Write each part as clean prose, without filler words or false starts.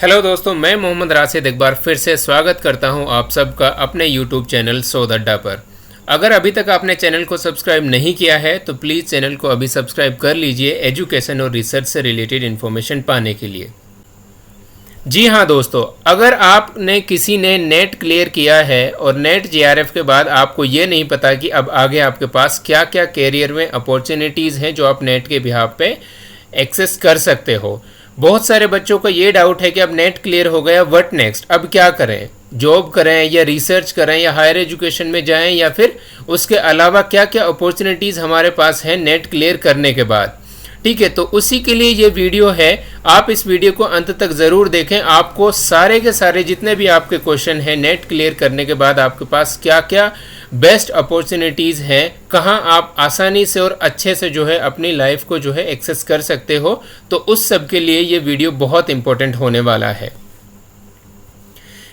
Hello दोस्तों, मैं मोहम्मद राशिद एक बार फिर से स्वागत करता हूं आप सबका अपने यूट्यूब चैनल सौद अड्डा पर। अगर अभी तक आपने चैनल को सब्सक्राइब नहीं किया है तो प्लीज़ चैनल को अभी सब्सक्राइब कर लीजिए एजुकेशन और रिसर्च से रिलेटेड इन्फॉर्मेशन पाने के लिए। जी हाँ दोस्तों, अगर आपने किसी ने नेट क्लियर किया है और नेट जेआरएफ के बाद आपको ये नहीं पता कि अब आगे आपके पास क्या क्या कैरियर में अपॉर्चुनिटीज़ हैं जो आप नेट के बिहाफ पे एक्सेस कर सकते हो। बहुत सारे बच्चों का ये डाउट है कि अब नेट क्लियर हो गया, व्हाट नेक्स्ट, अब क्या करें, जॉब करें या रिसर्च करें या हायर एजुकेशन में जाएं या फिर उसके अलावा क्या क्या अपॉर्चुनिटीज़ हमारे पास हैं नेट क्लियर करने के बाद। ठीक है, तो उसी के लिए ये वीडियो है। आप इस वीडियो को अंत तक ज़रूर देखें। आपको सारे के सारे जितने भी आपके क्वेश्चन हैं नेट क्लियर करने के बाद आपके पास क्या क्या बेस्ट अपॉर्चुनिटीज़ हैं, कहाँ आप आसानी से और अच्छे से जो है अपनी लाइफ को जो है एक्सेस कर सकते हो, तो उस सब के लिए ये वीडियो बहुत इंपॉर्टेंट होने वाला है।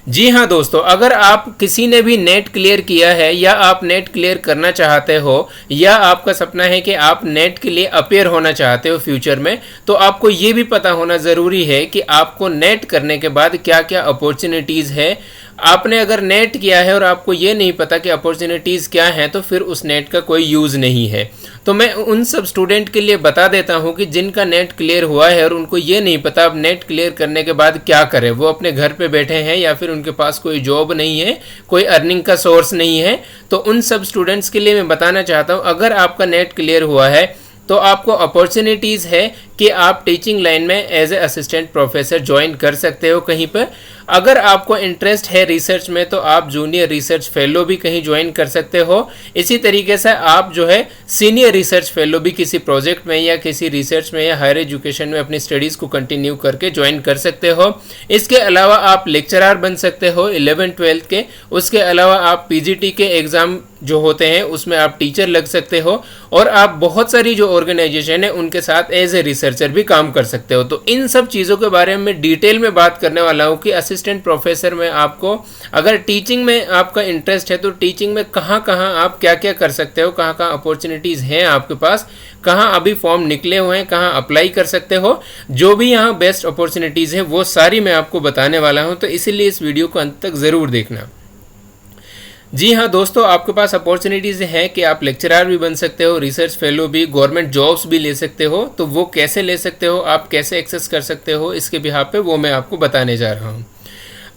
जी हाँ दोस्तों, अगर आप किसी ने भी नेट क्लियर किया है या आप नेट क्लियर करना चाहते हो या आपका सपना है कि आप नेट के लिए अपेयर होना चाहते हो फ्यूचर में, तो आपको ये भी पता होना ज़रूरी है कि आपको नेट करने के बाद क्या क्या अपॉर्चुनिटीज़ है। आपने अगर नेट किया है और आपको ये नहीं पता कि अपॉर्चुनिटीज़ क्या हैं, तो फिर उस नेट का कोई यूज़ नहीं है। तो मैं उन सब स्टूडेंट के लिए बता देता हूँ कि जिनका नेट क्लियर हुआ है और उनको ये नहीं पता अब नेट क्लियर करने के बाद क्या करें, वो अपने घर पे बैठे हैं या फिर उनके पास कोई जॉब नहीं है, कोई अर्निंग का सोर्स नहीं है, तो उन सब स्टूडेंट्स के लिए मैं बताना चाहता हूँ अगर आपका नेट क्लियर हुआ है तो आपको अपॉर्चुनिटीज़ है कि आप टीचिंग लाइन में as a assistant professor join कर सकते हो कहीं पर। अगर आपको इंटरेस्ट है रिसर्च में तो आप जूनियर रिसर्च फेलो भी कहीं ज्वाइन कर सकते हो। इसी तरीके से आप जो है सीनियर रिसर्च फेलो भी किसी प्रोजेक्ट में या किसी रिसर्च में या हायर एजुकेशन में अपनी स्टडीज़ को कंटिन्यू करके ज्वाइन कर सकते हो। इसके अलावा आप लेक्चरर बन सकते हो 11-12 के। उसके अलावा आप पीजीटी के एग्ज़ाम जो होते हैं उसमें आप टीचर लग सकते हो और आप बहुत सारी जो ऑर्गेनाइजेशन है उनके साथ एज ए रिसर्चर भी काम कर सकते हो। तो इन सब चीज़ों के बारे में डिटेल में बात करने वाला हूँ कि असिस्टेंट प्रोफेसर में आपको अगर टीचिंग में आपका इंटरेस्ट है तो टीचिंग में कहाँ कहाँ आप क्या क्या कर सकते हो, कहाँ कहाँ अपॉर्चुनिटीज़ हैं आपके पास, कहाँ अभी फॉर्म निकले हुए हैं, कहाँ अप्लाई कर सकते हो। जो भी यहाँ बेस्ट अपॉर्चुनिटीज़ है वो सारी मैं आपको बताने वाला हूँ, तो इसीलिए इस वीडियो को अंत तक ज़रूर देखना। जी हाँ दोस्तों, आपके पास अपॉर्चुनिटीज़ हैं कि आप लेक्चरर भी बन सकते हो, रिसर्च फेलो भी, गवर्नमेंट जॉब्स भी ले सकते हो। तो वो कैसे ले सकते हो, आप कैसे एक्सेस कर सकते हो इसके बिहाफ पे वो मैं आपको बताने जा रहा हूँ।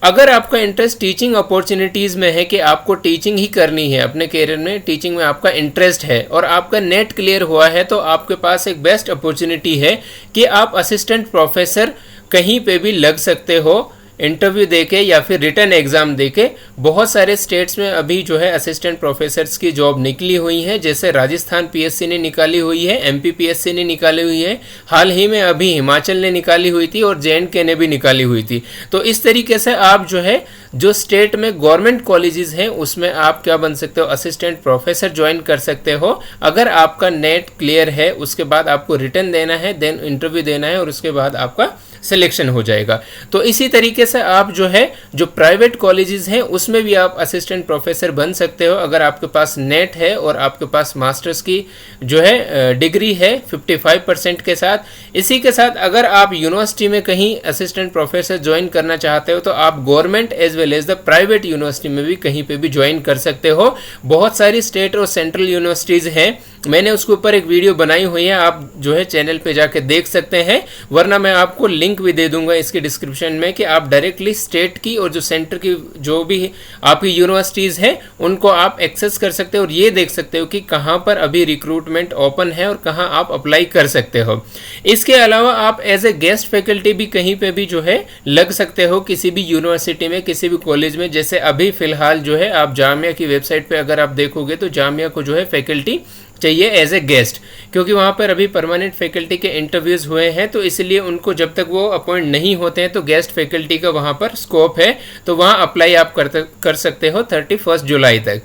अगर आपका इंटरेस्ट टीचिंग अपॉर्चुनिटीज़ में है कि आपको टीचिंग ही करनी है अपने कैरियर में, टीचिंग में आपका इंटरेस्ट है और आपका नेट क्लियर हुआ है, तो आपके पास एक बेस्ट अपॉर्चुनिटी है कि आप असिस्टेंट प्रोफेसर कहीं पे भी लग सकते हो इंटरव्यू देके या फिर रिटर्न एग्ज़ाम देके। बहुत सारे स्टेट्स में अभी जो है असिस्टेंट प्रोफेसर्स की जॉब निकली हुई है, जैसे राजस्थान पीएससी ने निकाली हुई है, एमपी पीएससी ने निकाली हुई है, हाल ही में अभी हिमाचल ने निकाली हुई थी और जेएंडके ने भी निकाली हुई थी। तो इस तरीके से आप जो है जो स्टेट में गवर्नमेंट कॉलेजेस हैं उसमें आप क्या बन सकते हो, असिस्टेंट प्रोफेसर ज्वाइन कर सकते हो। अगर आपका नेट क्लियर है, उसके बाद आपको रिटर्न देना है, देन इंटरव्यू देना है और उसके बाद आपका सिलेक्शन हो जाएगा। तो इसी तरीके से आप जो है जो प्राइवेट कॉलेजेस हैं उसमें भी आप असिस्टेंट प्रोफेसर बन सकते हो अगर आपके पास नेट है और आपके पास मास्टर्स की जो है डिग्री है 55% के साथ। इसी के साथ अगर आप यूनिवर्सिटी में कहीं असिस्टेंट प्रोफेसर ज्वाइन करना चाहते हो तो आप government as well as the private university में भी कहीं पे भी ज्वाइन कर सकते हो। बहुत सारी स्टेट और सेंट्रल यूनिवर्सिटीज़ हैं, मैंने उसके ऊपर एक वीडियो बनाई हुई है, आप जो है चैनल पे जाके देख सकते हैं, वरना मैं आपको लिंक भी दे दूंगा इसके डिस्क्रिप्शन में कि आप डायरेक्टली स्टेट की और जो सेंटर की जो भी आपकी यूनिवर्सिटीज़ हैं उनको आप एक्सेस कर सकते हो और ये देख सकते हो कि कहाँ पर अभी रिक्रूटमेंट ओपन है और कहाँ आप अप्लाई कर सकते हो। इसके अलावा आप एज ए गेस्ट फैकल्टी भी कहीं पे भी जो है लग सकते हो किसी भी यूनिवर्सिटी में, किसी भी कॉलेज में। जैसे अभी फ़िलहाल जो है आप जामिया की वेबसाइट पर अगर आप देखोगे तो जामिया को जो है फैकल्टी चाहिए एज ए गेस्ट, क्योंकि वहाँ पर अभी परमानेंट फैकल्टी के इंटरव्यूज़ हुए हैं, तो इसलिए उनको जब तक वो अपॉइंट नहीं होते हैं तो गेस्ट फैकल्टी का वहाँ पर स्कोप है, तो वहाँ अप्लाई आप कर सकते हो 31 जुलाई तक।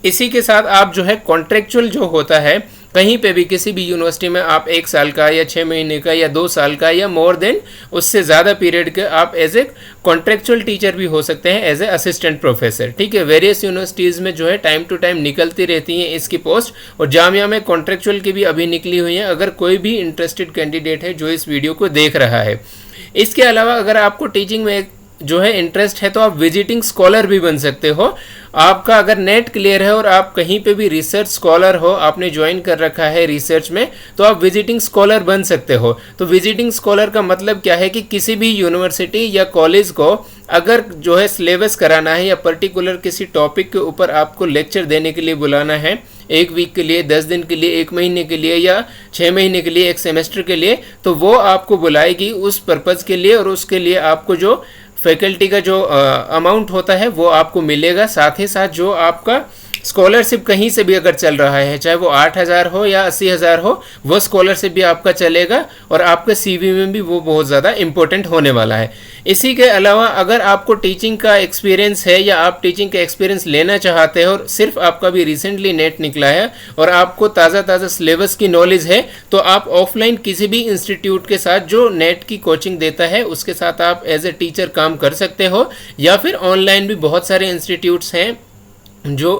इसी के साथ आप जो है कॉन्ट्रेक्चुअल जो होता है कहीं पे भी किसी भी यूनिवर्सिटी में आप 1 साल का या 6 महीने का या 2 साल का या मोर देन उससे ज़्यादा पीरियड के आप एज ए कॉन्ट्रेक्चुअल टीचर भी हो सकते हैं एज ए असिस्टेंट प्रोफेसर। ठीक है, वेरियस यूनिवर्सिटीज़ में जो है टाइम टू टाइम निकलती रहती हैं इसकी पोस्ट, और जामिया में कॉन्ट्रेक्चुअल की भी अभी निकली हुई है। अगर कोई भी इंटरेस्टेड कैंडिडेट है जो इस वीडियो को देख रहा है, इसके अलावा अगर आपको टीचिंग में जो है इंटरेस्ट है तो आप विजिटिंग स्कॉलर भी बन सकते हो। आपका अगर नेट क्लियर है और आप कहीं पे भी रिसर्च स्कॉलर हो, आपने ज्वाइन कर रखा है रिसर्च में, तो आप विजिटिंग स्कॉलर बन सकते हो। तो विजिटिंग स्कॉलर का मतलब क्या है कि किसी भी यूनिवर्सिटी या कॉलेज को अगर जो है सिलेबस कराना है या पर्टिकुलर किसी टॉपिक के ऊपर आपको लेक्चर देने के लिए बुलाना है, 1 वीक के लिए, 10 दिन के लिए, 1 महीने के लिए या 6 महीने के लिए, 1 सेमेस्टर के लिए, तो वो आपको बुलाएगी उस पर्पज़ के लिए, और उसके लिए आपको जो फैकल्टी का जो अमाउंट होता है वो आपको मिलेगा। साथ ही साथ जो आपका स्कॉलरशिप कहीं से भी अगर चल रहा है, चाहे वो 8,000 हो या 80,000 हो, वो स्कॉलरशिप भी आपका चलेगा और आपके सीवी में भी वो बहुत ज़्यादा इंपॉर्टेंट होने वाला है। इसी के अलावा अगर आपको टीचिंग का एक्सपीरियंस है या आप टीचिंग का एक्सपीरियंस लेना चाहते हो और सिर्फ आपका भी रिसेंटली नेट निकला है और आपको ताज़ा सिलेबस की नॉलेज है, तो आप ऑफलाइन किसी भी इंस्टीट्यूट के साथ जो नेट की कोचिंग देता है उसके साथ आप एज ए टीचर काम कर सकते हो, या फिर ऑनलाइन भी बहुत सारे इंस्टीट्यूट्स हैं जो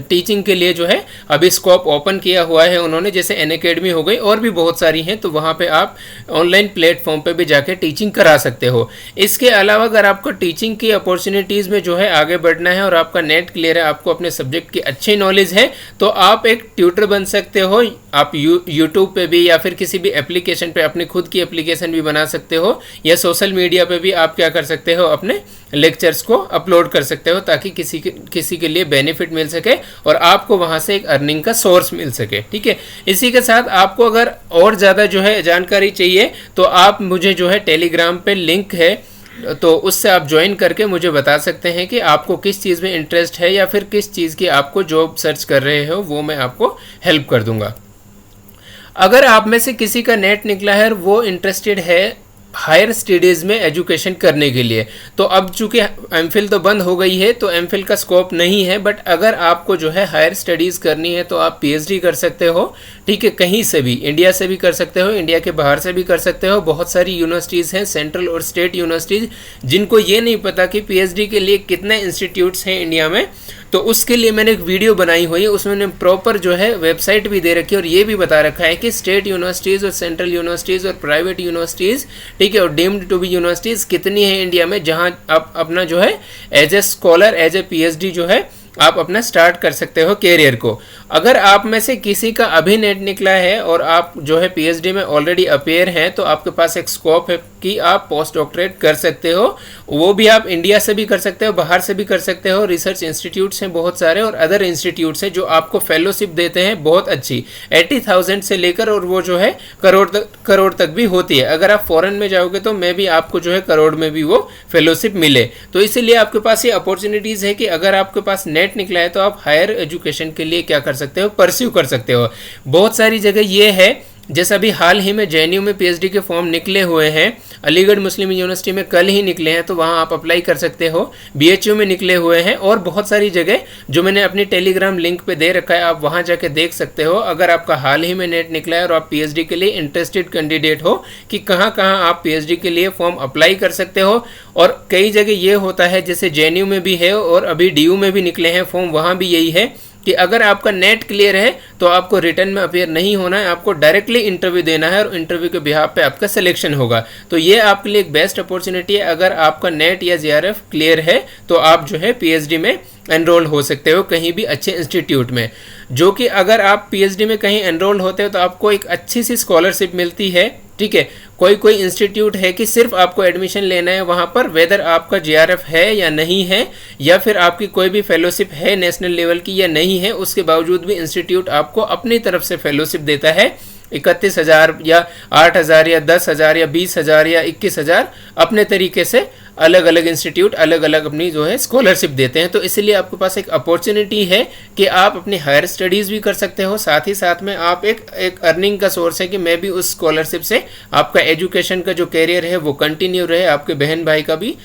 टीचिंग के लिए जो है अभी स्कोप ओपन किया हुआ है उन्होंने, जैसे अनअकैडमी हो गई और भी बहुत सारी हैं, तो वहाँ पे आप ऑनलाइन प्लेटफॉर्म पे भी जाके टीचिंग करा सकते हो। इसके अलावा अगर आपको टीचिंग की अपॉर्चुनिटीज़ में जो है आगे बढ़ना है और आपका नेट क्लियर है, आपको अपने सब्जेक्ट की अच्छी नॉलेज है, तो आप एक ट्यूटर बन सकते हो। आप यूट्यूब पे भी या फिर किसी भी एप्लीकेशन पे अपनी खुद की एप्लीकेशन भी बना सकते हो, या सोशल मीडिया पे भी आप क्या कर सकते हो, अपने लेक्चर्स को अपलोड कर सकते हो, ताकि किसी के लिए बेनिफिट मिल सके और आपको वहां से एक अर्निंग का सोर्स मिल सके। ठीक है, इसी के साथ आपको अगर और ज़्यादा जो है जानकारी चाहिए तो आप मुझे जो है टेलीग्राम पे लिंक है, तो उससे आप ज्वाइन करके मुझे बता सकते हैं कि आपको किस चीज़ में इंटरेस्ट है या फिर किस चीज़ की आपको जॉब सर्च कर रहे हो, वो मैं आपको हेल्प कर दूंगा। अगर आप में से किसी का नेट निकला है और वो इंटरेस्टेड है हायर स्टडीज़ में एजुकेशन करने के लिए, तो अब चूंकि एमफिल तो बंद हो गई है तो एमफिल का स्कोप नहीं है, बट अगर आपको जो है हायर स्टडीज़ करनी है तो आप पीएचडी कर सकते हो। ठीक है, कहीं से भी, इंडिया से भी कर सकते हो, इंडिया के बाहर से भी कर सकते हो। बहुत सारी यूनिवर्सिटीज़ हैं, सेंट्रल और स्टेट यूनिवर्सिटीज़, जिनको ये नहीं पता कि पीएचडी के लिए कितने इंस्टीट्यूट्स हैं इंडिया में, तो उसके लिए मैंने एक वीडियो बनाई हुई है, उसमें मैंने प्रॉपर जो है वेबसाइट भी दे रखी है और ये भी बता रखा है कि स्टेट यूनिवर्सिटीज़ और सेंट्रल यूनिवर्सिटीज़ और प्राइवेट यूनिवर्सिटीज़, ठीक है, और डीम्ड टू बी यूनिवर्सिटीज़ कितनी है इंडिया में, जहाँ आप अपना जो है as a scholar, as a PhD जो है आप अपना स्टार्ट कर सकते हो कैरियर को। अगर आप में से किसी का अभी नेट निकला है और आप जो है पीएचडी में ऑलरेडी अपेयर हैं, तो आपके पास एक स्कोप है कि आप पोस्ट डॉक्टरेट कर सकते हो। वो भी आप इंडिया से भी कर सकते हो, बाहर से भी कर सकते हो। रिसर्च इंस्टीट्यूट्स हैं बहुत सारे और अदर इंस्टीट्यूट्स हैं जो आपको फेलोशिप देते हैं बहुत अच्छी, 80,000 से लेकर और वो जो है करोड़ तक भी होती है। अगर आप फॉरेन में जाओगे तो मे भी आपको जो है करोड़ में भी वो फेलोशिप मिले। तो इसीलिए आपके पास ये अपॉर्चुनिटीज़ है कि अगर आपके पास नेट निकला है तो आप हायर एजुकेशन के लिए क्या कर सकते हो, परस्यू कर सकते हो। बहुत सारी जगह ये है, जैसे अभी हाल ही में जेएनयू में पीएचडी के फॉर्म निकले हुए हैं, अलीगढ़ मुस्लिम यूनिवर्सिटी में कल ही निकले हैं, तो वहाँ आप अप्लाई कर सकते हो। बीएचयू में निकले हुए हैं और बहुत सारी जगह जो मैंने अपनी टेलीग्राम लिंक पे दे रखा है, आप वहाँ जाके देख सकते हो। अगर आपका हाल ही में नेट निकला है और आप पीएचडी के लिए इंटरेस्टेड कैंडिडेट हो कि कहाँ कहाँ आप पीएचडी के लिए फॉर्म अप्लाई कर सकते हो। और कई जगह ये होता है, जैसे जेएनयू में भी है और अभी डीयू में भी निकले हैं फॉर्म, वहाँ भी यही है कि अगर आपका नेट क्लियर है तो आपको रिटर्न में अपेयर नहीं होना है, आपको डायरेक्टली इंटरव्यू देना है और इंटरव्यू के बिहाफ पे आपका सिलेक्शन होगा। तो ये आपके लिए एक बेस्ट अपॉर्चुनिटी है। अगर आपका नेट या जेआरएफ क्लियर है तो आप जो है पीएचडी में एनरोल हो सकते हो कहीं भी अच्छे इंस्टीट्यूट में, जो कि अगर आप पीएचडी में कहीं एनरोल होते हो तो आपको एक अच्छी सी स्कॉलरशिप मिलती है। ठीक है, कोई इंस्टीट्यूट है कि सिर्फ आपको एडमिशन लेना है वहाँ पर, वेदर आपका जेआरएफ है या नहीं है, या फिर आपकी कोई भी फेलोशिप है नेशनल लेवल की या नहीं है, उसके बावजूद भी इंस्टीट्यूट आपको अपनी तरफ से फेलोशिप देता है। 31,000 या 8,000 या 10,000 या 20,000 या 21,000 अपने तरीके से अलग अलग इंस्टीट्यूट अलग अलग अपनी जो है स्कॉलरशिप देते हैं। तो इसलिए आपके पास एक अपॉर्चुनिटी है कि आप अपनी हायर स्टडीज़ भी कर सकते हो, साथ ही साथ में आप एक अर्निंग का सोर्स है कि मैं भी उस स्कॉलरशिप से आपका एजुकेशन का जो कैरियर है वो कंटिन्यू रहे, आपके बहन भाई का भी।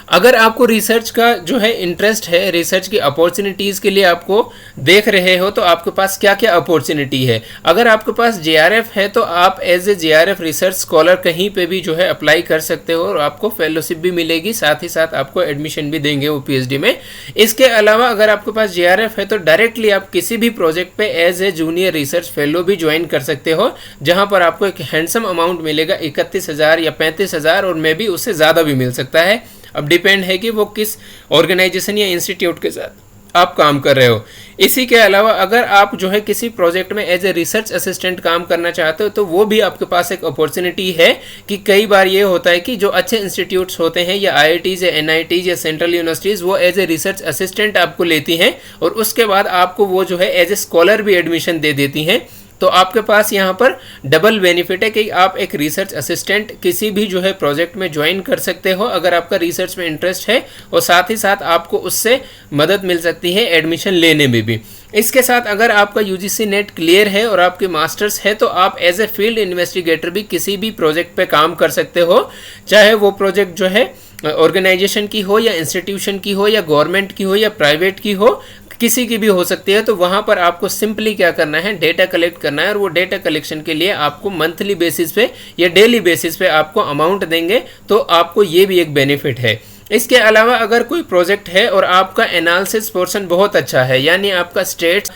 अगर आपको रिसर्च का जो है इंटरेस्ट है, रिसर्च की अपॉर्चुनिटीज़ के लिए आपको देख रहे हो, तो आपके पास क्या क्या अपॉर्चुनिटी है। अगर आपके पास जेआरएफ है तो आप as a JRF research scholar कहीं पे भी जो है अप्लाई कर सकते हो और आपको फेलोशिप भी मिलेगी, साथ ही साथ आपको एडमिशन भी देंगे वो पीएचडी में। इसके अलावा अगर आपके पास जेआरएफ है तो डायरेक्टली आप किसी भी प्रोजेक्ट पे as a junior research fellow भी ज्वाइन कर सकते हो, जहां पर आपको एक हैंडसम अमाउंट मिलेगा, 31,000 या 35,000, और मे भी उससे ज़्यादा भी मिल सकता है। अब डिपेंड है कि वो किस ऑर्गेनाइजेशन या इंस्टीट्यूट के साथ आप काम कर रहे हो। इसी के अलावा अगर आप जो है किसी प्रोजेक्ट में एज ए रिसर्च असिस्टेंट काम करना चाहते हो तो वो भी आपके पास एक अपॉर्चुनिटी है कि कई बार ये होता है कि जो अच्छे इंस्टीट्यूट्स होते हैं या आईआईटीज या एनआईटीज या सेंट्रल यूनिवर्सिटीज़ वो एज ए रिसर्च असिस्टेंट आपको लेती हैं और उसके बाद आपको वो जो है एज ए स्कॉलर भी एडमिशन दे देती हैं। तो आपके पास यहाँ पर डबल बेनिफिट है कि आप एक रिसर्च असिस्टेंट किसी भी जो है प्रोजेक्ट में ज्वाइन कर सकते हो अगर आपका रिसर्च में इंटरेस्ट है, और साथ ही साथ आपको उससे मदद मिल सकती है एडमिशन लेने में भी। इसके साथ अगर आपका यूजीसी नेट क्लियर है और आपके मास्टर्स है तो आप एज ए फील्ड इन्वेस्टिगेटर भी किसी भी प्रोजेक्ट पे काम कर सकते हो, चाहे वो प्रोजेक्ट जो है ऑर्गेनाइजेशन की हो या इंस्टीट्यूशन की हो या गवर्नमेंट की हो या प्राइवेट की हो, किसी की भी हो सकती है। तो वहाँ पर आपको सिंपली क्या करना है, डेटा कलेक्ट करना है, और वो डेटा कलेक्शन के लिए आपको मंथली बेसिस पे या डेली बेसिस पे आपको अमाउंट देंगे, तो आपको ये भी एक बेनिफिट है। इसके अलावा अगर कोई प्रोजेक्ट है और आपका एनालिसिस पोर्शन बहुत अच्छा है, यानी आपका स्टेट्स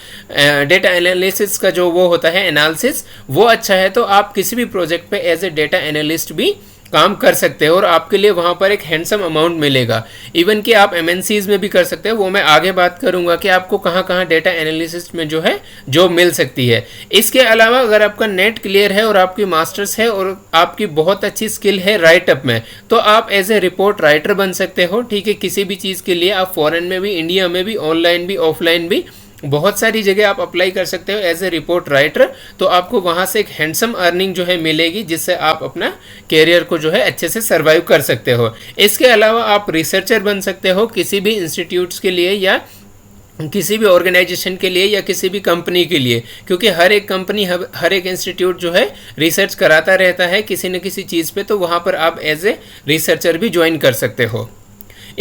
डेटा एनालिसिस का जो वो होता है एनालिसिस वो अच्छा है, तो आप किसी भी प्रोजेक्ट पे एज ए डेटा एनालिस्ट भी काम कर सकते हो और आपके लिए वहाँ पर एक हैंडसम अमाउंट मिलेगा। इवन कि आप एमएनसीज में भी कर सकते हो, वो मैं आगे बात करूँगा कि आपको कहाँ कहाँ डेटा एनालिसिस में जो है जॉब मिल सकती है। इसके अलावा अगर आपका नेट क्लियर है और आपकी मास्टर्स है और आपकी बहुत अच्छी स्किल है राइटअप में, तो आप एज ए रिपोर्ट राइटर बन सकते हो। ठीक है, किसी भी चीज़ के लिए आप फॉरेन में भी, इंडिया में भी, ऑनलाइन भी, ऑफलाइन भी, बहुत सारी जगह आप अप्लाई कर सकते हो एज ए रिपोर्ट राइटर। तो आपको वहाँ से एक हैंडसम अर्निंग जो है मिलेगी, जिससे आप अपना कैरियर को जो है अच्छे से सर्वाइव कर सकते हो। इसके अलावा आप रिसर्चर बन सकते हो किसी भी इंस्टीट्यूट्स के लिए या किसी भी ऑर्गेनाइजेशन के लिए या किसी भी कंपनी के लिए, क्योंकि हर एक कंपनी, हर एक इंस्टीट्यूट जो है रिसर्च कराता रहता है किसी न किसी चीज़ पे, तो वहाँ पर आप एज ए रिसर्चर भी ज्वाइन कर सकते हो।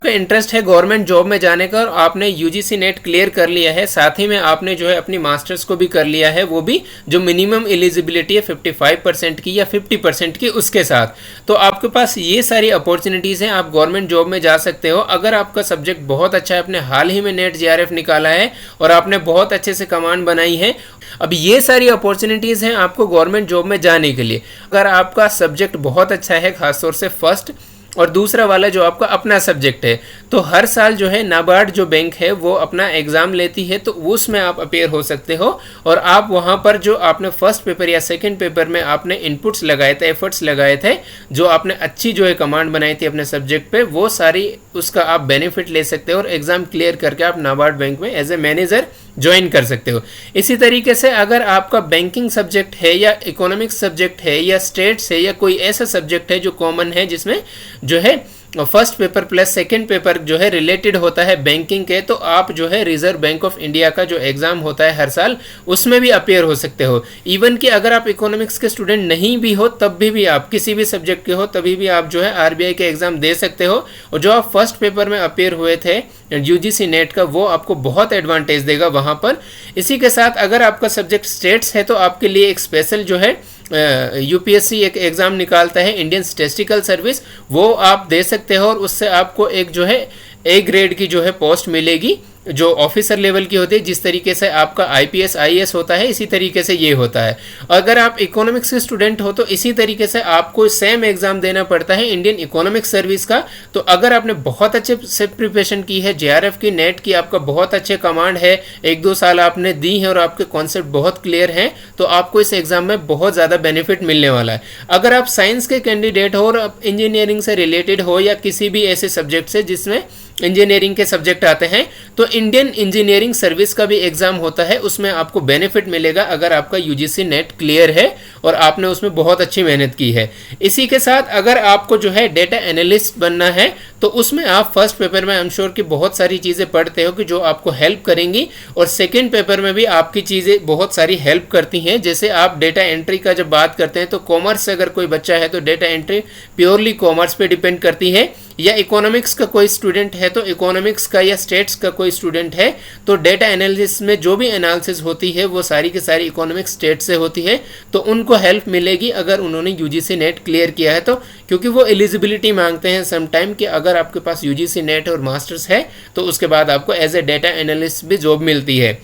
इंटरेस्ट है गवर्नमेंट जॉब में जाने का और आपने यूजीसी नेट क्लियर कर लिया है, साथ ही में आपने जो है अपनी मास्टर्स को भी कर लिया है, वो भी जो मिनिमम एलिजिबिलिटी है 55% की या 50% की उसके साथ, तो आपके पास ये सारी अपॉर्चुनिटीज़ हैं, आप गवर्नमेंट जॉब में जा सकते हो। अगर आपका सब्जेक्ट बहुत अच्छा है, आपने हाल ही में नेट जेआरएफ निकाला है और आपने बहुत अच्छे से कमांड बनाई है, अब ये सारी अपॉर्चुनिटीज़ हैं आपको गवर्नमेंट जॉब में जाने के लिए। अगर आपका सब्जेक्ट बहुत अच्छा है, खासतौर से फर्स्ट और दूसरा वाला जो आपका अपना सब्जेक्ट है, तो हर साल जो है नाबार्ड जो बैंक है वो अपना एग्ज़ाम लेती है, तो उसमें आप अपेयर हो सकते हो और आप वहाँ पर जो आपने फर्स्ट पेपर या सेकंड पेपर में आपने इनपुट्स लगाए थे, एफर्ट्स लगाए थे, जो आपने अच्छी जो है कमांड बनाई थी अपने सब्जेक्ट पे, वो सारी उसका आप बेनिफिट ले सकते हो और एग्ज़ाम क्लियर करके आप नाबार्ड बैंक में एज ए मैनेजर ज्वाइन कर सकते हो। इसी तरीके से अगर आपका बैंकिंग सब्जेक्ट है या इकोनॉमिक्स सब्जेक्ट है या स्टेट्स है या कोई ऐसा सब्जेक्ट है जो कॉमन है, जिसमें जो है first paper plus second paper जो है रिलेटेड होता है बैंकिंग के, तो आप जो है रिजर्व बैंक ऑफ इंडिया का जो एग्ज़ाम होता है हर साल, उसमें भी अपेयर हो सकते हो। इवन कि अगर आप इकोनॉमिक्स के स्टूडेंट नहीं भी हो तब भी आप किसी भी सब्जेक्ट के हो तभी भी आप जो है आरबीआई के एग्ज़ाम दे सकते हो, और जो आप फर्स्ट पेपर में अपेयर हुए थे यूजीसी नेट का, वो आपको बहुत एडवांटेज देगा वहाँ पर। इसी के साथ अगर आपका सब्जेक्ट स्टेट्स है तो आपके लिए एक स्पेशल जो है यूपीएससी एक एग्ज़ाम निकालता है, इंडियन स्टैटिस्टिकल सर्विस, वो आप दे सकते हो और उससे आपको एक जो है ए ग्रेड की जो है पोस्ट मिलेगी, जो ऑफिसर लेवल की होती है। जिस तरीके से आपका आईपीएस आईएएस होता है, इसी तरीके से ये होता है। अगर आप इकोनॉमिक्स के स्टूडेंट हो तो इसी तरीके से आपको सेम एग्जाम देना पड़ता है इंडियन इकोनॉमिक्स सर्विस का। तो अगर आपने बहुत अच्छे से प्रिपरेशन की है, जेआरएफ की, नेट की, आपका बहुत अच्छे कमांड है, 1-2 साल आपने दी है और आपके कॉन्सेप्ट बहुत क्लियर हैं, तो आपको इस एग्जाम में बहुत ज़्यादा बेनिफिट मिलने वाला है। अगर आप साइंस के कैंडिडेट हो और आप इंजीनियरिंग से रिलेटेड हो या किसी भी ऐसे सब्जेक्ट से जिसमें इंजीनियरिंग के सब्जेक्ट आते हैं, तो इंडियन इंजीनियरिंग सर्विस का भी एग्जाम होता है, उसमें आपको बेनिफिट मिलेगा अगर आपका यूजीसी नेट क्लियर है और आपने उसमें बहुत अच्छी मेहनत की है। इसी के साथ अगर आपको जो है डेटा एनालिस्ट बनना है तो उसमें आप फर्स्ट पेपर में आई एम श्योर कि बहुत सारी चीज़ें पढ़ते हो कि जो आपको हेल्प करेंगी, और सेकेंड पेपर में भी आपकी चीज़ें बहुत सारी हेल्प करती हैं। जैसे आप डेटा एंट्री का जब बात करते हैं तो कॉमर्स से अगर कोई बच्चा है तो डेटा एंट्री प्योरली कॉमर्स पे डिपेंड करती है, या इकोनॉमिक्स का कोई स्टूडेंट है तो इकोनॉमिक्स का या स्टेट्स का कोई स्टूडेंट है तो डेटा एनालिसिस में जो भी एनालिसिस होती है वो सारी की सारी इकोनॉमिक्स स्टेट से होती है, तो उनको हेल्प मिलेगी अगर उन्होंने यूजीसी नेट क्लियर किया है तो, क्योंकि वो एलिजिबिलिटी मांगते हैं समटाइम कि अगर आपके पास यूजीसी नेट और मास्टर्स है तो उसके बाद आपको एज ए डेटा एनालिस्ट भी जॉब मिलती है।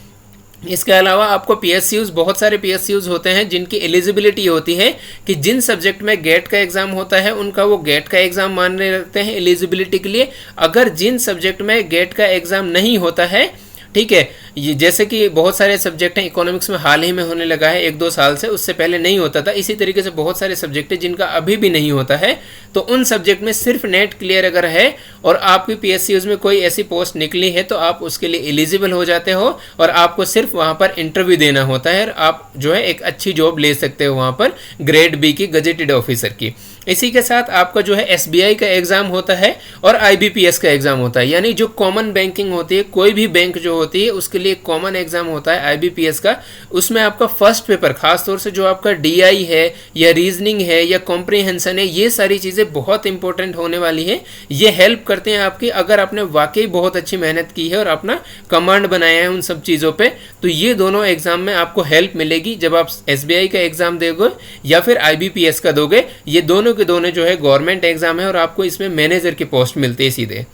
इसके अलावा आपको पीएसयूज, बहुत सारे पीएसयूज होते हैं जिनकी एलिजिबिलिटी होती है कि जिन सब्जेक्ट में गेट का एग्जाम होता है उनका वो गेट का एग्जाम मानने लगते हैं एलिजिबिलिटी के लिए। अगर जिन सब्जेक्ट में गेट का एग्जाम नहीं होता है, ठीक है, ये जैसे कि बहुत सारे सब्जेक्ट हैं इकोनॉमिक्स में हाल ही में होने लगा है 1-2 साल से, उससे पहले नहीं होता था। इसी तरीके से बहुत सारे सब्जेक्ट हैं जिनका अभी भी नहीं होता है, तो उन सब्जेक्ट में सिर्फ नेट क्लियर अगर है और आपकी पीएसयूज में कोई ऐसी पोस्ट निकली है तो आप उसके लिए एलिजिबल हो जाते हो और आपको सिर्फ वहाँ पर इंटरव्यू देना होता है और आप जो है एक अच्छी जॉब ले सकते हो वहाँ पर ग्रेड बी की गजेटेड ऑफिसर की। इसी के साथ आपका जो है एसबीआई का एग्जाम होता है और आईबीपीएस का एग्जाम होता है, यानी जो कॉमन बैंकिंग होती है, कोई भी बैंक जो होती है उसके लिए कॉमन एग्जाम होता है आईबीपीएस का। उसमें आपका फर्स्ट पेपर, खासतौर से जो आपका डीआई है या रीजनिंग है या कॉम्प्रिहेंशन है, ये सारी चीज़ें बहुत इंपॉर्टेंट होने वाली है। ये हेल्प करते हैं आपकी, अगर आपने वाकई बहुत अच्छी मेहनत की है और अपना कमांड बनाया है उन सब चीज़ों पे, तो ये दोनों एग्जाम में आपको हेल्प मिलेगी जब आप एसबीआई का एग्जाम दोगे या फिर आईबीपीएस का दोगे। ये दोनों के दोनों जो है गवर्नमेंट एग्जाम है और आपको इसमें मैनेजर की पोस्ट मिलती है सीधे।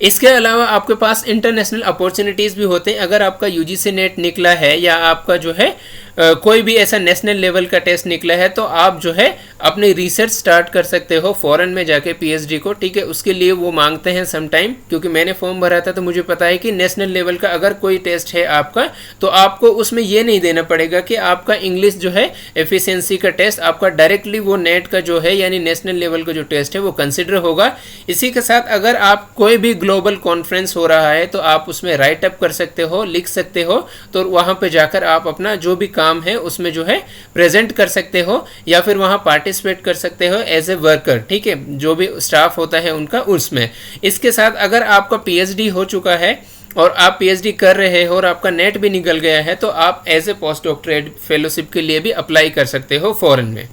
इसके अलावा आपके पास इंटरनेशनल अपॉर्चुनिटीज़ भी होते हैं। अगर आपका यूजीसी नेट निकला है या आपका जो है कोई भी ऐसा नेशनल लेवल का टेस्ट निकला है तो आप जो है अपनी रिसर्च स्टार्ट कर सकते हो फॉरेन में जाके पीएचडी को, ठीक है। उसके लिए वो मांगते हैं सम टाइम, क्योंकि मैंने फॉर्म भरा था तो मुझे पता है कि नेशनल लेवल का अगर कोई टेस्ट है आपका तो आपको उसमें ये नहीं देना पड़ेगा कि आपका इंग्लिश जो है एफिशिएंसी का टेस्ट, आपका डायरेक्टली वो नेट का जो है यानी नेशनल लेवल का जो टेस्ट है वो कंसिडर होगा। इसी के साथ अगर आप कोई भी ग्लोबल कॉन्फ्रेंस हो रहा है तो आप उसमें राइट अप कर सकते हो, लिख सकते हो, तो वहाँ पर जाकर आप अपना जो भी काम है उसमें जो है प्रेजेंट कर सकते हो या फिर वहां पार्टिसिपेट कर सकते हो एज ए वर्कर, ठीक है, जो भी स्टाफ होता है उनका उसमें। इसके साथ अगर आपका पीएचडी हो चुका है और आप पीएचडी कर रहे हो और आपका नेट भी निकल गया है तो आप as a post doctorate fellowship के लिए भी अप्लाई कर सकते हो फॉरेन में।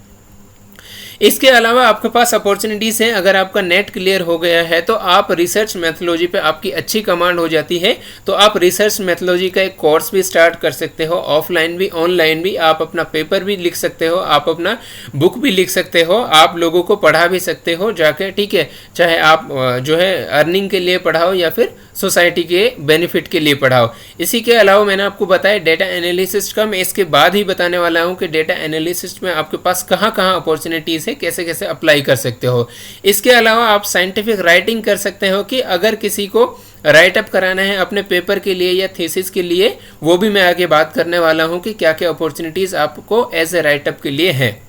इसके अलावा आपके पास अपॉर्चुनिटीज़ हैं। अगर आपका नेट क्लियर हो गया है तो आप रिसर्च मैथोलॉजी पे आपकी अच्छी कमांड हो जाती है तो आप रिसर्च मैथोलॉजी का एक कोर्स भी स्टार्ट कर सकते हो, ऑफलाइन भी ऑनलाइन भी। आप अपना पेपर भी लिख सकते हो, आप अपना बुक भी लिख सकते हो, आप लोगों को पढ़ा भी सकते हो जाके, ठीक है। चाहे आप जो है अर्निंग के लिए पढ़ाओ या फिर सोसाइटी के बेनिफिट के लिए पढ़ाओ। इसी के अलावा मैंने आपको बताया डेटा एनालिसिस्ट का, मैं इसके बाद ही बताने वाला हूँ कि डेटा एनालिसिस्ट में आपके पास कहाँ कहाँ अपॉर्चुनिटीज़ है, कैसे कैसे अप्लाई कर सकते हो। इसके अलावा आप साइंटिफिक राइटिंग कर सकते हो कि अगर किसी को राइट अप कराना है अपने पेपर के लिए या थीसिस के लिए, वो भी मैं आगे बात करने वाला हूँ कि क्या क्या अपॉर्चुनिटीज़ आपको एज ए राइट अप के लिए है।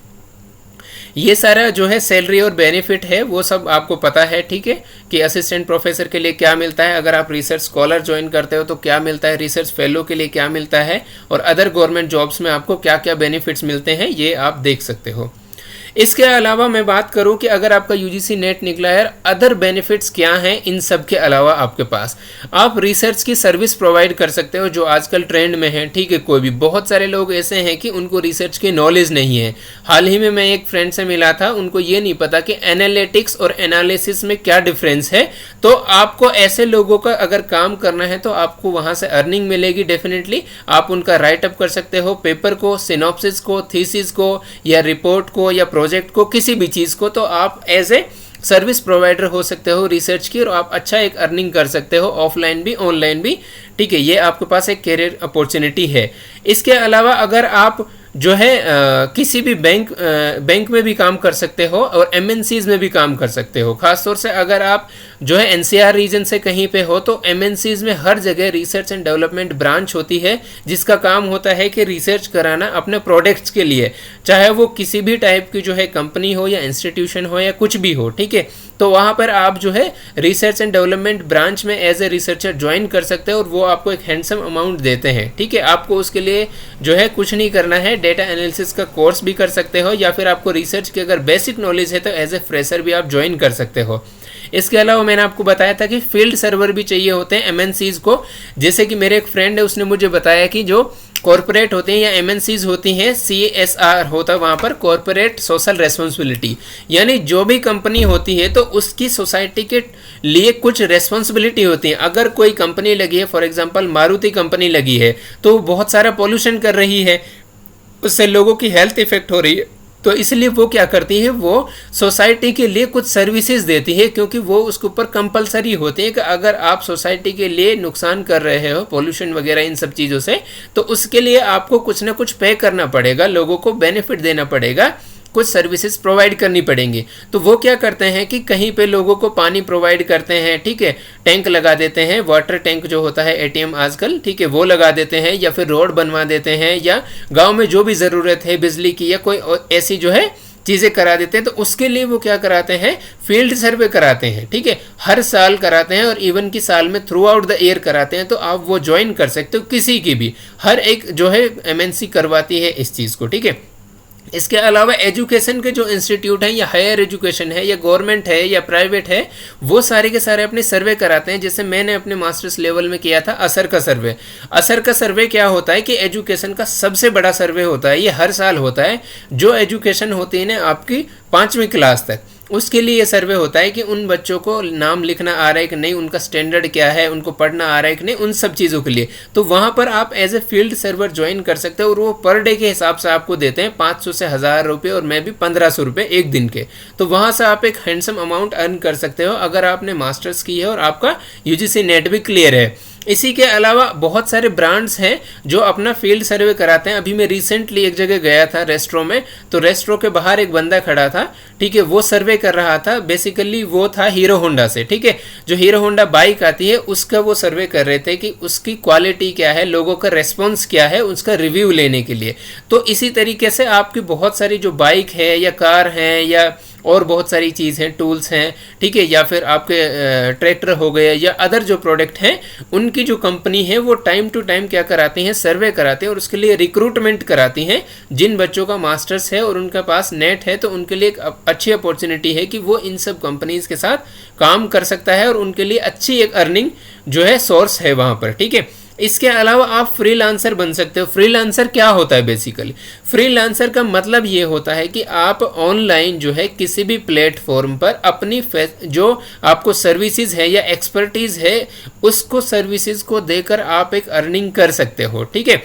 ये सारा जो है सैलरी और बेनिफिट है वो सब आपको पता है, ठीक है, कि असिस्टेंट प्रोफेसर के लिए क्या मिलता है, अगर आप रिसर्च स्कॉलर ज्वाइन करते हो तो क्या मिलता है, रिसर्च फेलो के लिए क्या मिलता है और अदर गवर्नमेंट जॉब्स में आपको क्या क्या बेनिफिट्स मिलते हैं, ये आप देख सकते हो। इसके अलावा मैं बात करूं कि अगर आपका यूजीसी नेट निकला है, अदर बेनिफिट्स क्या हैं इन सब के अलावा आपके पास, आप रिसर्च की सर्विस प्रोवाइड कर सकते हो जो आजकल ट्रेंड में है, ठीक है। कोई भी, बहुत सारे लोग ऐसे हैं कि उनको रिसर्च की नॉलेज नहीं है। हाल ही में मैं एक फ्रेंड से मिला था, उनको ये नहीं पता कि एनालिटिक्स और एनालिसिस में क्या डिफरेंस है। तो आपको ऐसे लोगों का अगर काम करना है तो आपको वहाँ से अर्निंग मिलेगी डेफिनेटली। आप उनका राइट अप कर सकते हो, पेपर को, सिनॉप्सिस को, थीसिस को या रिपोर्ट को या प्रोजेक्ट को, किसी भी चीज़ को, तो आप एज ए सर्विस प्रोवाइडर हो सकते हो रिसर्च की और आप अच्छा एक अर्निंग कर सकते हो ऑफलाइन भी ऑनलाइन भी, ठीक है। ये आपके पास एक करियर अपॉर्चुनिटी है। इसके अलावा अगर आप जो है किसी भी बैंक में भी काम कर सकते हो और एमएनसीज में भी काम कर सकते हो। खासतौर से अगर आप जो है एनसीआर रीजन से कहीं पे हो तो एमएनसीज में हर जगह रिसर्च एंड डेवलपमेंट ब्रांच होती है जिसका काम होता है कि रिसर्च कराना अपने प्रोडक्ट्स के लिए, चाहे वो किसी भी टाइप की जो है कंपनी हो या इंस्टीट्यूशन हो या कुछ भी हो, ठीक है। तो वहाँ पर आप जो है रिसर्च एंड डेवलपमेंट ब्रांच में एज ए रिसर्चर ज्वाइन कर सकते हो और वो आपको एक हैंडसम अमाउंट देते हैं, ठीक है। आपको उसके लिए जो है कुछ नहीं करना है, डेटा एनालिसिस का कोर्स भी कर सकते हो या फिर आपको रिसर्च की अगर बेसिक नॉलेज है तो एज ए फ्रेशर भी आप ज्वाइन कर सकते हो। इसके अलावा मैंने आपको बताया था कि फील्ड सर्वर भी चाहिए होते हैं एमएनसीज को। जैसे कि मेरे एक फ्रेंड है, उसने मुझे बताया कि जो कॉरपोरेट होते हैं या एमएनसीज होती हैं, CSR होता है वहाँ पर, कॉरपोरेट सोशल रेस्पॉन्सिबिलिटी, यानी जो भी कंपनी होती है तो उसकी सोसाइटी के लिए कुछ रेस्पॉन्सिबिलिटी होती है। अगर कोई कंपनी लगी है, फॉर एग्जांपल मारुति कंपनी लगी है, तो बहुत सारा पोल्यूशन कर रही है, उससे लोगों की हेल्थ इफेक्ट हो रही है, तो इसलिए वो क्या करती है, वो सोसाइटी के लिए कुछ सर्विसेज देती है, क्योंकि वो उसके ऊपर कंपलसरी होती है कि अगर आप सोसाइटी के लिए नुकसान कर रहे हो पोल्यूशन वगैरह इन सब चीज़ों से, तो उसके लिए आपको कुछ ना कुछ पे करना पड़ेगा, लोगों को बेनिफिट देना पड़ेगा, कुछ सर्विसेज प्रोवाइड करनी पड़ेंगी। तो वो क्या करते हैं कि कहीं पे लोगों को पानी प्रोवाइड करते हैं, ठीक है, टैंक लगा देते हैं, वाटर टैंक जो होता है एटीएम आजकल, ठीक है, वो लगा देते हैं, या फिर रोड बनवा देते हैं, या गांव में जो भी ज़रूरत है बिजली की या कोई ऐसी जो है चीज़ें करा देते हैं। तो उसके लिए वो क्या कराते हैं, फील्ड सर्वे कराते हैं, ठीक है, हर साल कराते हैं, और इवन की साल में थ्रू आउट द ईयर कराते हैं। तो आप वो ज्वाइन कर सकते हो, किसी की भी, हर एक जो है एमएनसी करवाती है इस चीज़ को, ठीक है। इसके अलावा एजुकेशन के जो इंस्टीट्यूट हैं, या हायर एजुकेशन है, या गवर्नमेंट है, या प्राइवेट है, वो सारे के सारे अपने सर्वे कराते हैं। जैसे मैंने अपने मास्टर्स लेवल में किया था असर का सर्वे। असर का सर्वे क्या होता है कि एजुकेशन का सबसे बड़ा सर्वे होता है, ये हर साल होता है। जो एजुकेशन होती है ना आपकी 5वीं क्लास तक, उसके लिए ये सर्वे होता है कि उन बच्चों को नाम लिखना आ रहा है कि नहीं, उनका स्टैंडर्ड क्या है, उनको पढ़ना आ रहा है कि नहीं, उन सब चीज़ों के लिए। तो वहाँ पर आप as a field server join कर सकते हो, और वो पर डे के हिसाब से आपको देते हैं 500 से 1000 रुपये, और मैं भी 1500 रुपये एक दिन के। तो वहाँ से आप एक हैंडसम अमाउंट अर्न कर सकते हो अगर आपने मास्टर्स की है और आपका यूजीसी नेट भी क्लियर है। इसी के अलावा बहुत सारे ब्रांड्स हैं जो अपना फील्ड सर्वे कराते हैं। अभी मैं रिसेंटली एक जगह गया था रेस्ट्रो में, तो रेस्ट्रो के बाहर एक बंदा खड़ा था, ठीक है, वो सर्वे कर रहा था। बेसिकली वो था हीरो होंडा से, ठीक है, जो हीरो होंडा बाइक आती है उसका वो सर्वे कर रहे थे कि उसकी क्वालिटी क्या है, लोगों का रेस्पॉन्स क्या है, उसका रिव्यू लेने के लिए। तो इसी तरीके से आपकी बहुत सारी जो बाइक है या कार है या और बहुत सारी चीज़ हैं, टूल्स हैं, ठीक है, या फिर आपके ट्रैक्टर हो गए या अदर जो प्रोडक्ट हैं, उनकी जो कंपनी है वो टाइम टू टाइम क्या कराती हैं, सर्वे कराते हैं, और उसके लिए रिक्रूटमेंट कराती हैं। जिन बच्चों का मास्टर्स है और उनके पास नेट है, तो उनके लिए एक अच्छी अपॉर्चुनिटी है कि वो इन सब कंपनीज़ के साथ काम कर सकता है, और उनके लिए अच्छी एक अर्निंग जो है सोर्स है वहाँ पर, ठीक है। इसके अलावा आप फ्रीलांसर बन सकते हो। फ्रीलांसर क्या होता है, बेसिकली फ्रीलांसर का मतलब ये होता है कि आप ऑनलाइन जो है किसी भी प्लेटफॉर्म पर अपनी जो आपको सर्विसेज है या एक्सपर्टीज है, उसको सर्विसेज को देकर आप एक अर्निंग कर सकते हो, ठीक है।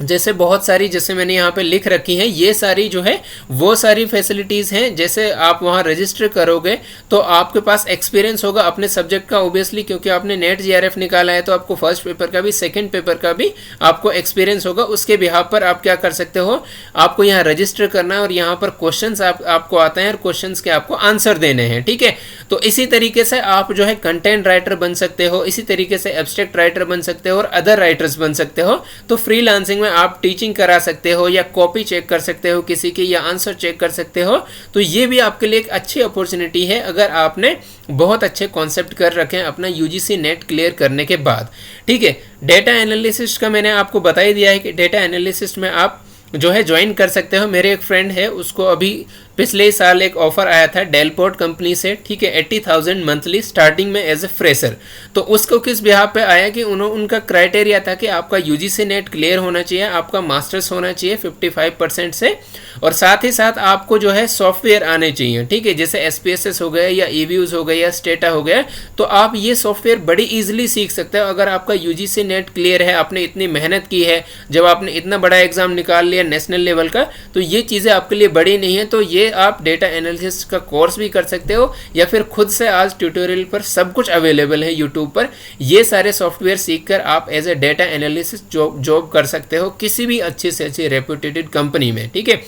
जैसे बहुत सारी, जैसे मैंने यहाँ पे लिख रखी हैं, ये सारी जो है वो सारी फैसिलिटीज़ हैं। जैसे आप वहाँ रजिस्टर करोगे तो आपके पास एक्सपीरियंस होगा अपने सब्जेक्ट का, ओबियसली, क्योंकि आपने नेट जीआरएफ निकाला है, तो आपको फर्स्ट पेपर का भी सेकंड पेपर का भी आपको एक्सपीरियंस होगा। उसके बिहाफ पर आप क्या कर सकते हो, आपको यहाँ रजिस्टर करना है, और यहाँ पर क्वेश्चंस आपको आते हैं, और क्वेश्चंस के आपको आंसर देने हैं, ठीक है। तो इसी तरीके से आप जो है कंटेंट राइटर बन सकते हो, इसी तरीके से एब्स्ट्रैक्ट राइटर बन सकते हो, और अदर राइटर्स बन सकते हो। तो फ्रीलांसिंग में आप टीचिंग करा सकते हो, या कॉपी चेक कर सकते हो किसी की, या आंसर चेक कर सकते हो। तो ये भी आपके लिए एक अच्छी अपॉर्चुनिटी है अगर आपने बहुत अच्छे कॉन्सेप्ट कर रखे हैं अपना यूजीसी नेट क्लियर करने के बाद, ठीक है। डेटा एनालिसिस का मैंने आपको बता ही दिया है कि डेटा एनालिसिस में आप जो है ज्वाइन कर सकते हो। मेरे एक फ्रेंड है, उसको अभी पिछले साल एक ऑफर आया था डेलपोर्ट कंपनी से, ठीक है, 80,000 मंथली स्टार्टिंग में एज ए फ्रेशर। तो उसको किस बिहार पे आया कि उनका क्राइटेरिया था कि आपका यूजीसी नेट क्लियर होना चाहिए, आपका मास्टर्स होना चाहिए 55% से, और साथ ही साथ आपको जो है सॉफ्टवेयर आने चाहिए, ठीक है, जैसे SPSS हो गया, या EViews हो गया, या स्टेटा हो गया। तो आप ये सॉफ्टवेयर बड़ी ईजिली सीख सकते हो अगर आपका यूजीसी नेट क्लियर है, आपने इतनी मेहनत की है, जब आपने इतना बड़ा एग्जाम निकाल लिया नेशनल लेवल का, तो ये चीज़ें आपके लिए बड़ी नहीं है। तो ये आप डेटा एनालिसिस का कोर्स भी कर सकते हो, या फिर खुद से आज ट्यूटोरियल पर सब कुछ अवेलेबल है यूट्यूब पर। ये सारे सॉफ्टवेयर सीखकर आप as a data analysis job कर सकते हो किसी भी अच्छी से अच्छी रेप्यूटेड कंपनी में, ठीक है।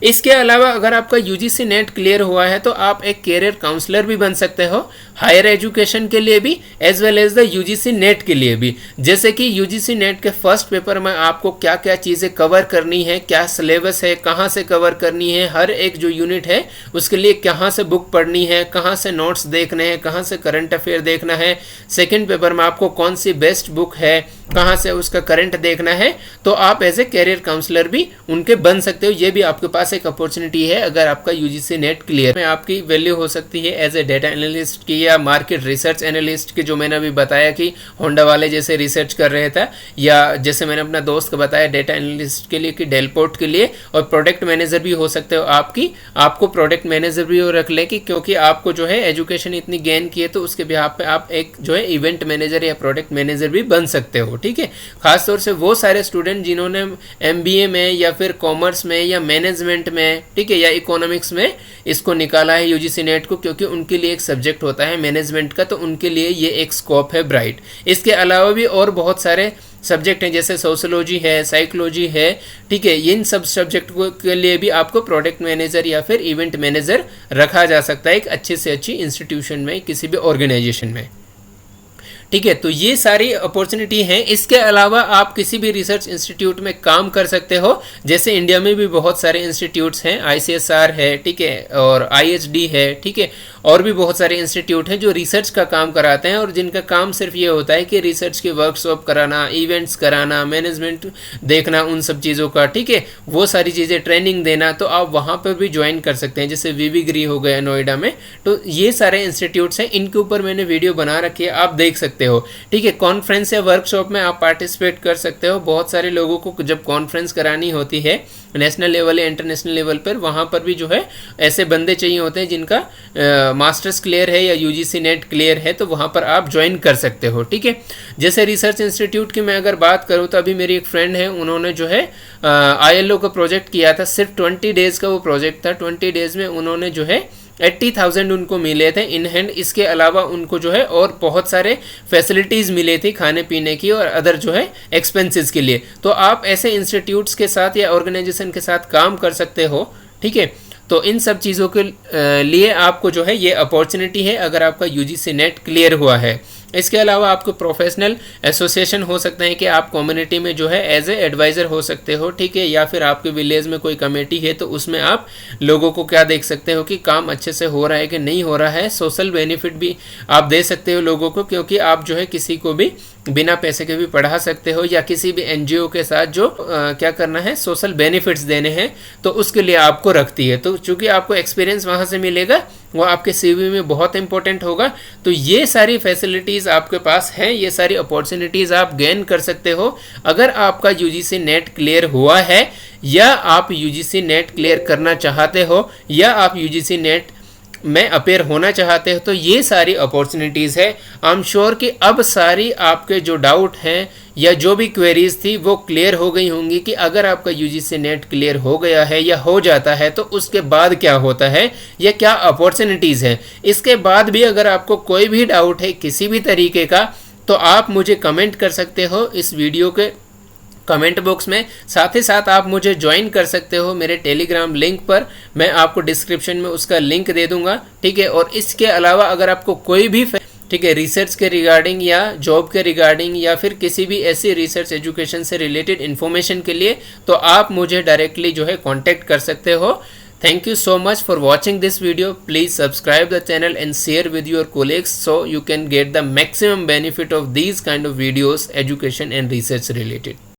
इसके अलावा अगर आपका यूजीसी नेट क्लियर हुआ है तो आप एक कैरियर काउंसलर भी बन सकते हो, हायर एजुकेशन के लिए भी as well as the UGC NET के लिए भी। जैसे कि यूजीसी नेट के फर्स्ट पेपर में आपको क्या क्या चीज़ें कवर करनी है, क्या सिलेबस है, कहाँ से कवर करनी है, हर एक जो यूनिट है उसके लिए कहाँ से बुक पढ़नी है, कहाँ से नोट्स देखने हैं, कहाँ से करंट अफेयर देखना है। सेकेंड पेपर में आपको कौन सी बेस्ट बुक है, कहाँ से उसका करंट देखना है। तो आप एज ए कैरियर काउंसलर भी उनके बन सकते हो, ये भी आपके पास एक अपॉर्चुनिटी है अगर आपका यूजीसी नेट क्लियर में आपकी वैल्यू हो सकती है एज ए डेटा एनालिस्ट की या मार्केट रिसर्च एनालिस्ट की, जो मैंने अभी बताया कि होंडा वाले जैसे रिसर्च कर रहे थे, या जैसे मैंने अपना दोस्त को बताया डेटा एनालिस्ट के लिए कि डेलपोर्ट के लिए, और प्रोडक्ट मैनेजर भी हो सकते हो आपको प्रोडक्ट मैनेजर भी रख ले कि क्योंकि आपको जो है एजुकेशन इतनी गेन की है तो उसके बिहाफ पे आप एक जो है इवेंट मैनेजर या प्रोडक्ट मैनेजर भी बन सकते हो। ठीक है, खासतौर से वो सारे स्टूडेंट जिन्होंने एमबीए में या फिर कॉमर्स में या मैनेजमेंट में, ठीक है, या इकोनॉमिक्स में इसको निकाला है यूजीसी नेट को, क्योंकि उनके लिए एक सब्जेक्ट होता है मैनेजमेंट का, तो उनके लिए ये एक स्कोप है ब्राइट। इसके अलावा भी और बहुत सारे सब्जेक्ट हैं जैसे सोशोलॉजी है, साइकोलॉजी है, ठीक है, इन सब सब्जेक्ट के लिए भी आपको प्रोडक्ट मैनेजर या फिर इवेंट मैनेजर रखा जा सकता है एक अच्छे से अच्छी इंस्टीट्यूशन में, किसी भी ऑर्गेनाइजेशन में। ठीक है, तो ये सारी अपॉर्चुनिटी हैं। इसके अलावा आप किसी भी रिसर्च इंस्टीट्यूट में काम कर सकते हो, जैसे इंडिया में भी बहुत सारे इंस्टीट्यूट्स हैं, ICSR है, ठीक है, और IHD है, ठीक है, और भी बहुत सारे इंस्टीट्यूट हैं जो रिसर्च का काम कराते हैं और जिनका काम सिर्फ ये होता है कि रिसर्च के वर्कशॉप कराना, इवेंट्स कराना, मैनेजमेंट देखना उन सब चीज़ों का, ठीक है, वो सारी चीज़ें ट्रेनिंग देना। तो आप वहाँ पर भी ज्वाइन कर सकते हैं, जैसे VVGRI हो गया नोएडा में। तो ये सारे इंस्टीट्यूट्स हैं, इनके ऊपर मैंने वीडियो बना रखी है, आप देख सकते हो। ठीक है, कॉन्फ्रेंस या वर्कशॉप में आप पार्टिसिपेट कर सकते हो। बहुत सारे लोगों को जब कॉन्फ्रेंस करानी होती है नेशनल लेवल या इंटरनेशनल लेवल पर, वहाँ पर भी जो है ऐसे बंदे चाहिए होते हैं जिनका मास्टर्स क्लियर है या यूजीसी नेट क्लियर है, तो वहाँ पर आप ज्वाइन कर सकते हो। ठीक है, जैसे रिसर्च इंस्टीट्यूट की मैं अगर बात करूँ तो अभी मेरी एक फ्रेंड है, उन्होंने जो है ILO का प्रोजेक्ट किया था, सिर्फ 20 डेज़ का वो प्रोजेक्ट था। 20 डेज़ में उन्होंने जो है 80,000 उनको मिले थे इन हैंड। इसके अलावा उनको जो है और बहुत सारे फैसिलिटीज़ मिले थी खाने पीने की और अदर जो है एक्सपेंसेस के लिए। तो आप ऐसे इंस्टीट्यूट्स के साथ या ऑर्गेनाइजेशन के साथ काम कर सकते हो। ठीक है, तो इन सब चीज़ों के लिए आपको जो है ये अपॉर्चुनिटी है अगर आपका यूजीसी नेट क्लियर हुआ है। इसके अलावा आपको प्रोफेशनल एसोसिएशन हो सकते हैं कि आप कम्युनिटी में जो है एज ए एडवाइज़र हो सकते हो। ठीक है, या फिर आपके विलेज में कोई कमेटी है तो उसमें आप लोगों को क्या देख सकते हो कि काम अच्छे से हो रहा है कि नहीं हो रहा है। सोशल बेनिफिट भी आप दे सकते हो लोगों को, क्योंकि आप जो है किसी को भी बिना पैसे के भी पढ़ा सकते हो, या किसी भी NGO के साथ जो क्या करना है, सोशल बेनिफिट्स देने हैं, तो उसके लिए आपको रखती है। तो चूंकि आपको एक्सपीरियंस वहाँ से मिलेगा, वो आपके CV में बहुत इंपॉर्टेंट होगा। तो ये सारी फैसिलिटीज़ आपके पास हैं, ये सारी अपॉर्चुनिटीज़ आप गेन कर सकते हो अगर आपका UGC नेट क्लियर हुआ है, या आप UGC नेट क्लियर करना चाहते हो, या आप UGC नेट में अपेयर होना चाहते हो। तो ये सारी अपॉर्चुनिटीज़ है। आई एम श्योर कि अब सारी आपके जो डाउट हैं या जो भी क्वेरीज थी वो क्लियर हो गई होंगी कि अगर आपका यूजीसी नेट क्लियर हो गया है या हो जाता है तो उसके बाद क्या होता है या क्या अपॉर्चुनिटीज़ हैं। इसके बाद भी अगर आपको कोई भी डाउट है किसी भी तरीके का, तो आप मुझे कमेंट कर सकते हो इस वीडियो के कमेंट बॉक्स में। साथ ही साथ आप मुझे ज्वाइन कर सकते हो मेरे टेलीग्राम लिंक पर, मैं आपको डिस्क्रिप्शन में उसका लिंक दे दूंगा। ठीक है, और इसके अलावा अगर आपको कोई भी ठीक है रिसर्च के रिगार्डिंग या जॉब के रिगार्डिंग या फिर किसी भी ऐसी रिसर्च एजुकेशन से रिलेटेड इन्फॉर्मेशन के लिए, तो आप मुझे डायरेक्टली जो है कांटेक्ट कर सकते हो। Thank you so much for watching this video. Please subscribe the channel and share with your colleagues so you can get the maximum benefit of these kind of videos, education and research related.